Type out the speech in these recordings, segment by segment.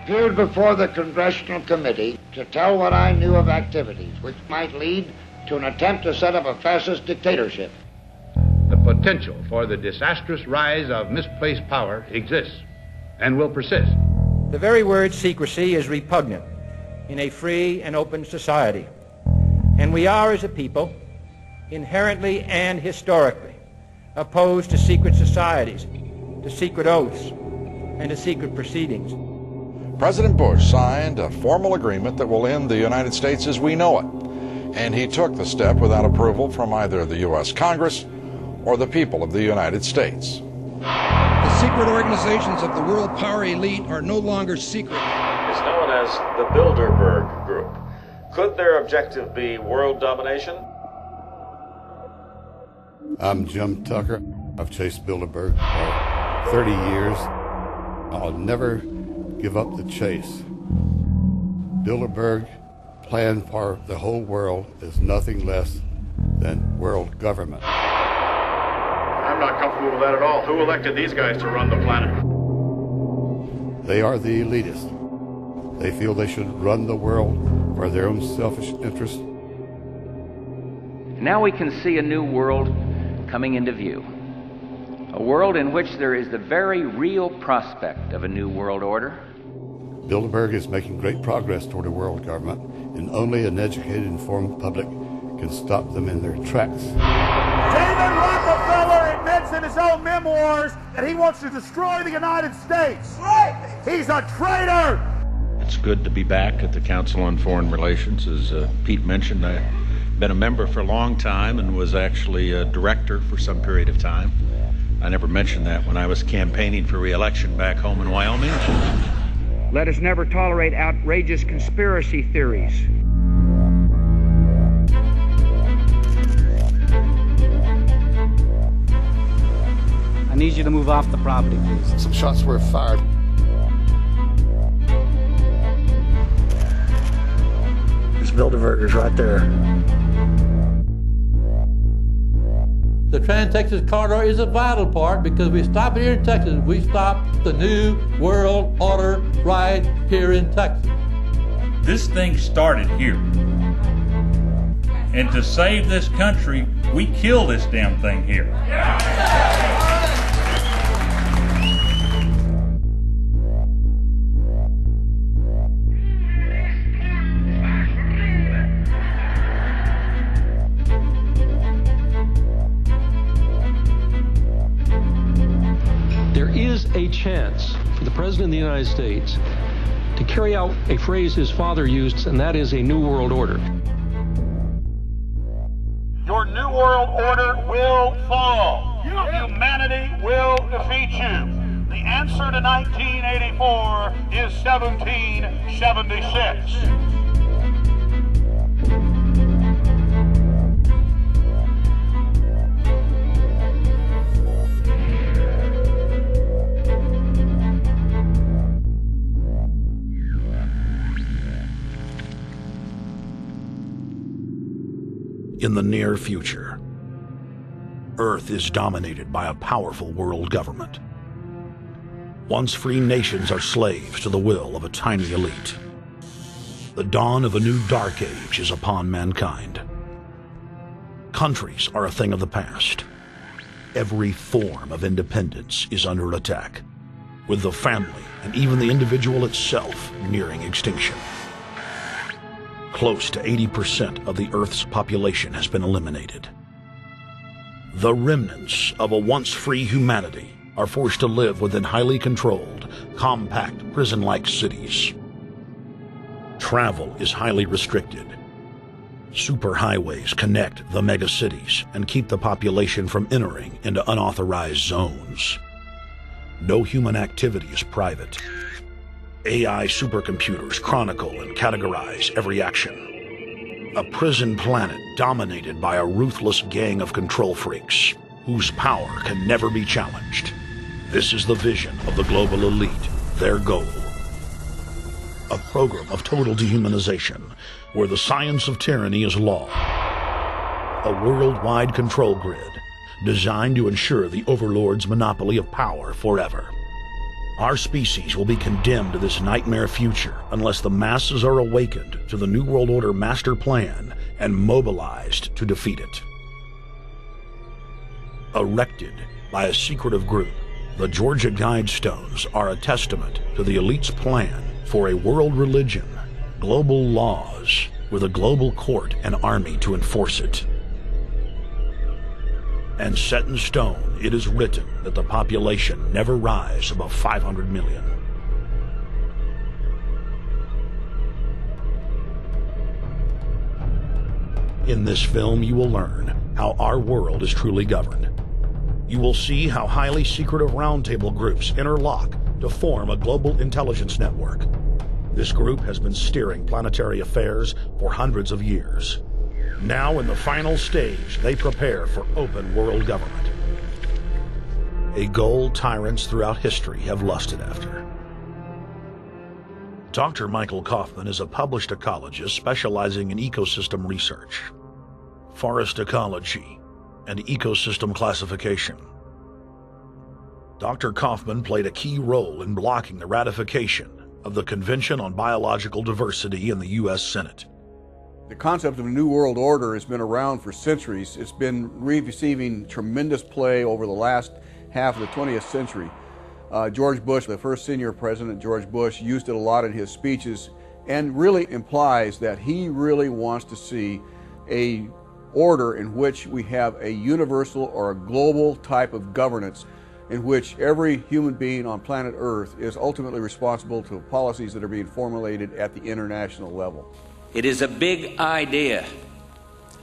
appeared before the Congressional Committee to tell what I knew of activities which might lead to an attempt to set up a fascist dictatorship. The potential for the disastrous rise of misplaced power exists and will persist. The very word secrecy is repugnant in a free and open society, and we are, as a people, inherently and historically opposed to secret societies, to secret oaths, and to secret proceedings. President Bush signed a formal agreement that will end the United States as we know it, and he took the step without approval from either the U.S. Congress or the people of the United States. The secret organizations of the world power elite are no longer secret. It's known as the Bilderberg Group. Could their objective be world domination? I'm Jim Tucker. I've chased Bilderberg for 30 years. I'll never give up the chase. Bilderberg plan for the whole world is nothing less than world government. I'm not comfortable with that at all. Who elected these guys to run the planet? They are the elitists. They feel they should run the world for their own selfish interests. Now we can see a new world coming into view. A world in which there is the very real prospect of a new world order. Bilderberg is making great progress toward a world government, and only an educated, informed public can stop them in their tracks. David Rockefeller admits in his own memoirs that he wants to destroy the United States. Right. He's a traitor. It's good to be back at the Council on Foreign Relations. As Pete mentioned, I've been a member for a long time and was actually a director for some period of time. I never mentioned that when I was campaigning for re-election back home in Wyoming. Let us never tolerate outrageous conspiracy theories. I need you to move off the property, please. Some shots were fired. There's Bilderbergers right there. The Trans-Texas Corridor is a vital part because we stop it here in Texas. We stop the New World Order right here in Texas. This thing started here. And to save this country, we kill this damn thing here. A chance for the President of the United States to carry out a phrase his father used, and that is a new world order. Your new world order will fall. Humanity will defeat you. The answer to 1984 is 1776. In the near future, Earth is dominated by a powerful world government. Once free nations are slaves to the will of a tiny elite. The dawn of a new dark age is upon mankind. Countries are a thing of the past. Every form of independence is under attack, with the family and even the individual itself nearing extinction. Close to 80% of the Earth's population has been eliminated. The remnants of a once free humanity are forced to live within highly controlled, compact, prison-like cities. Travel is highly restricted. Superhighways connect the megacities and keep the population from entering into unauthorized zones. No human activity is private. AI supercomputers chronicle and categorize every action. A prison planet dominated by a ruthless gang of control freaks, whose power can never be challenged. This is the vision of the global elite, their goal. A program of total dehumanization, where the science of tyranny is law. A worldwide control grid, designed to ensure the overlord's monopoly of power forever. Our species will be condemned to this nightmare future unless the masses are awakened to the New World Order master plan and mobilized to defeat it. Erected by a secretive group, the Georgia Guidestones are a testament to the elite's plan for a world religion, global laws, with a global court and army to enforce it. And set in stone, it is written that the population never rise above 500 million. In this film, you will learn how our world is truly governed. You will see how highly secretive roundtable groups interlock to form a global intelligence network. This group has been steering planetary affairs for hundreds of years. Now, in the final stage, they prepare for open world government. A goal tyrants throughout history have lusted after. Dr. Michael Kaufman is a published ecologist specializing in ecosystem research, forest ecology, and ecosystem classification. Dr. Kaufman played a key role in blocking the ratification of the Convention on Biological Diversity in the U.S. Senate. The concept of a new world order has been around for centuries. It's been receiving tremendous play over the last half of the 20th century. George Bush, the first senior president, George Bush, used it a lot in his speeches and really implies that he really wants to see a order in which we have a universal or a global type of governance in which every human being on planet Earth is ultimately responsible to policies that are being formulated at the international level. It is a big idea,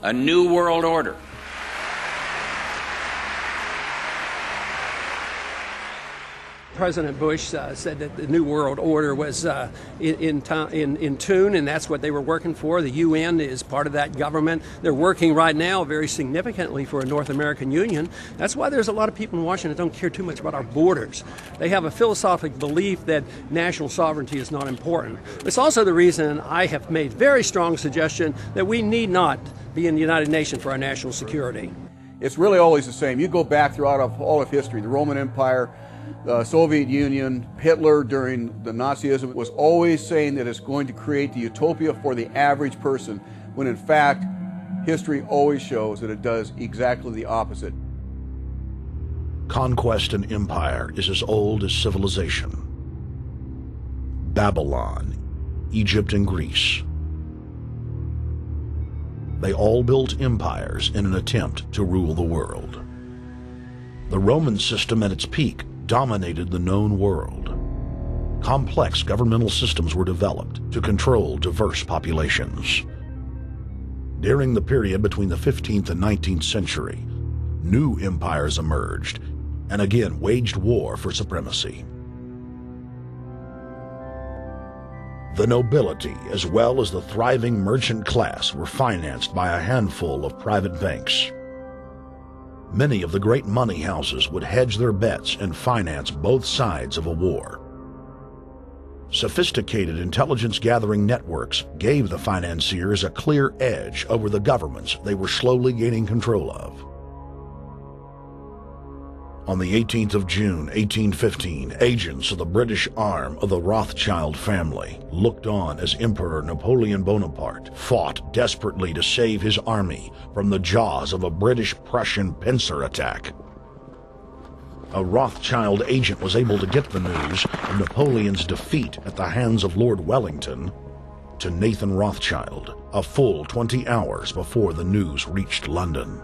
a new world order. President Bush said that the New World Order was in tune, and that's what they were working for. The UN is part of that government. They're working right now very significantly for a North American Union. That's why there's a lot of people in Washington that don't care too much about our borders. They have a philosophical belief that national sovereignty is not important. It's also the reason I have made very strong suggestion that we need not be in the United Nations for our national security. It's really always the same. You go back throughout all of history, the Roman Empire, the Soviet Union, Hitler during the Nazism was always saying that it's going to create the utopia for the average person, when in fact, history always shows that it does exactly the opposite. Conquest and empire is as old as civilization. Babylon, Egypt, and Greece. They all built empires in an attempt to rule the world. The Roman system at its peak dominated the known world. Complex governmental systems were developed to control diverse populations. During the period between the 15th and 19th century, new empires emerged and again waged war for supremacy. The nobility, as well as the thriving merchant class, were financed by a handful of private banks. Many of the great money houses would hedge their bets and finance both sides of a war. Sophisticated intelligence-gathering networks gave the financiers a clear edge over the governments they were slowly gaining control of. On the 18th of June, 1815, agents of the British arm of the Rothschild family looked on as Emperor Napoleon Bonaparte fought desperately to save his army from the jaws of a British-Prussian pincer attack. A Rothschild agent was able to get the news of Napoleon's defeat at the hands of Lord Wellington to Nathan Rothschild, a full 20 hours before the news reached London.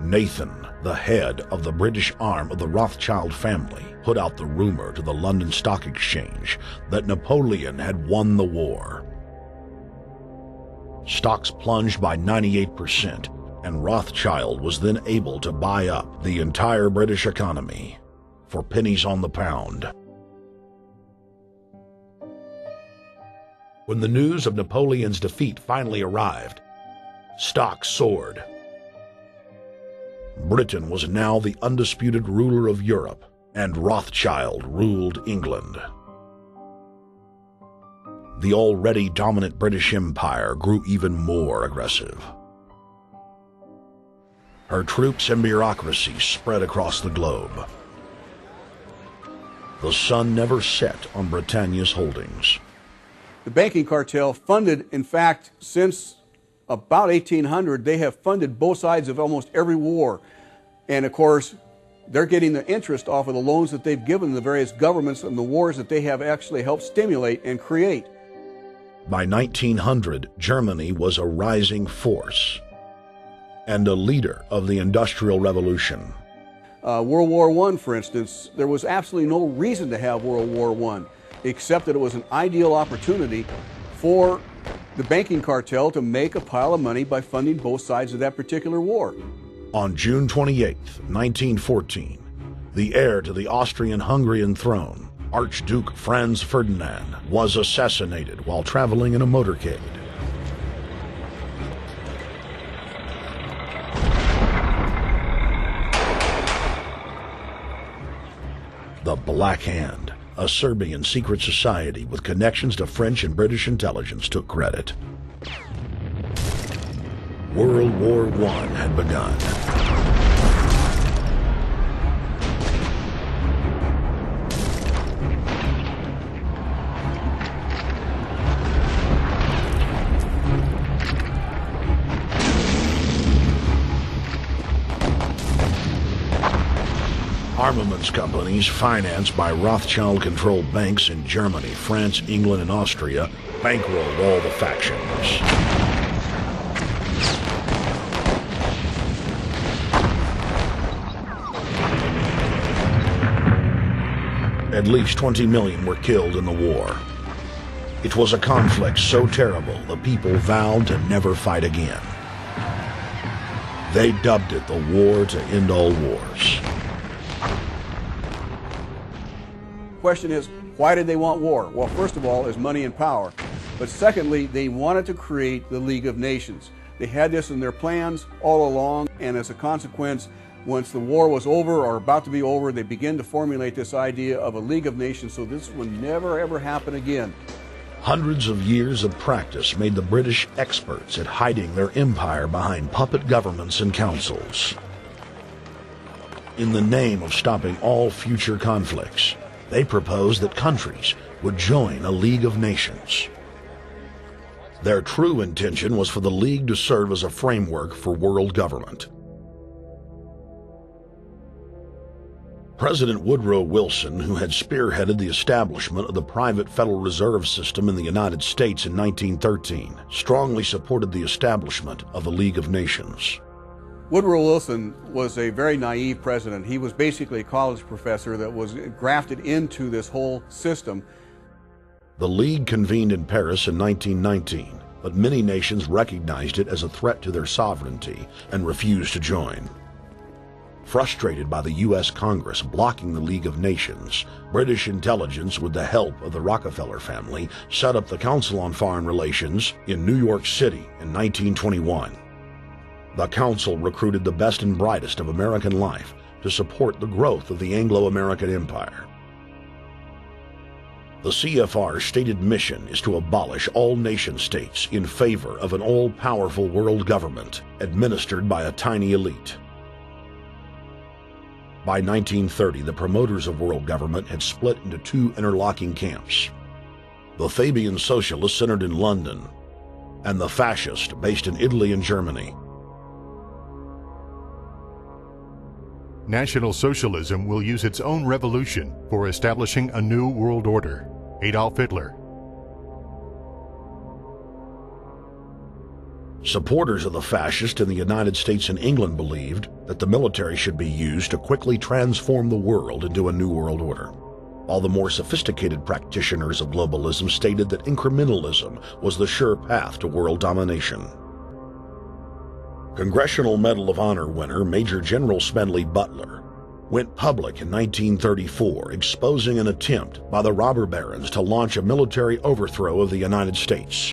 Nathan, the head of the British arm of the Rothschild family, put out the rumor to the London Stock Exchange that Napoleon had won the war. Stocks plunged by 98%, and Rothschild was then able to buy up the entire British economy for pennies on the pound. When the news of Napoleon's defeat finally arrived, stocks soared. Britain was now the undisputed ruler of Europe, and Rothschild ruled England. The already dominant British Empire grew even more aggressive. Her troops and bureaucracy spread across the globe. the sun never set on Britannia's holdings. The banking cartel funded, in fact, since about 1800, they have funded both sides of almost every war. And of course, they're getting the interest off of the loans that they've given the various governments and the wars that they have actually helped stimulate and create. By 1900, Germany was a rising force and a leader of the Industrial Revolution. World War I, for instance, there was absolutely no reason to have World War I, except that it was an ideal opportunity for the banking cartel to make a pile of money by funding both sides of that particular war. On June 28, 1914, the heir to the Austrian-Hungarian throne, Archduke Franz Ferdinand, was assassinated while traveling in a motorcade. The Black Hand, a Serbian secret society with connections to French and British intelligence, took credit. World War I had begun. Armaments companies financed by Rothschild-controlled banks in Germany, France, England, and Austria bankrolled all the factions. At least 20 million were killed in the war. It was a conflict so terrible the people vowed to never fight again. They dubbed it the war to end all wars. Question is, why did they want war? Well, first of all, is money and power. But secondly, they wanted to create the League of Nations. They had this in their plans all along, and as a consequence, once the war was over or about to be over, they began to formulate this idea of a League of Nations, so this would never ever happen again. Hundreds of years of practice made the British experts at hiding their empire behind puppet governments and councils. In the name of stopping all future conflicts, they proposed that countries would join a League of Nations. Their true intention was for the League to serve as a framework for world government. President Woodrow Wilson, who had spearheaded the establishment of the private Federal Reserve System in the United States in 1913, strongly supported the establishment of the League of Nations. Woodrow Wilson was a very naive president. He was basically a college professor that was grafted into this whole system. The League convened in Paris in 1919, but many nations recognized it as a threat to their sovereignty and refused to join. Frustrated by the U.S. Congress blocking the League of Nations, British intelligence, with the help of the Rockefeller family, set up the Council on Foreign Relations in New York City in 1921. The council recruited the best and brightest of American life to support the growth of the Anglo-American Empire. The CFR's stated mission is to abolish all nation-states in favor of an all-powerful world government administered by a tiny elite. By 1930, the promoters of world government had split into two interlocking camps: the Fabian socialists centered in London, and the fascist based in Italy and Germany. National Socialism will use its own revolution for establishing a new world order. Adolf Hitler. Supporters of the fascists in the United States and England believed that the military should be used to quickly transform the world into a new world order, while the more sophisticated practitioners of globalism stated that incrementalism was the sure path to world domination. Congressional Medal of Honor winner Major General Smedley Butler went public in 1934, exposing an attempt by the robber barons to launch a military overthrow of the United States.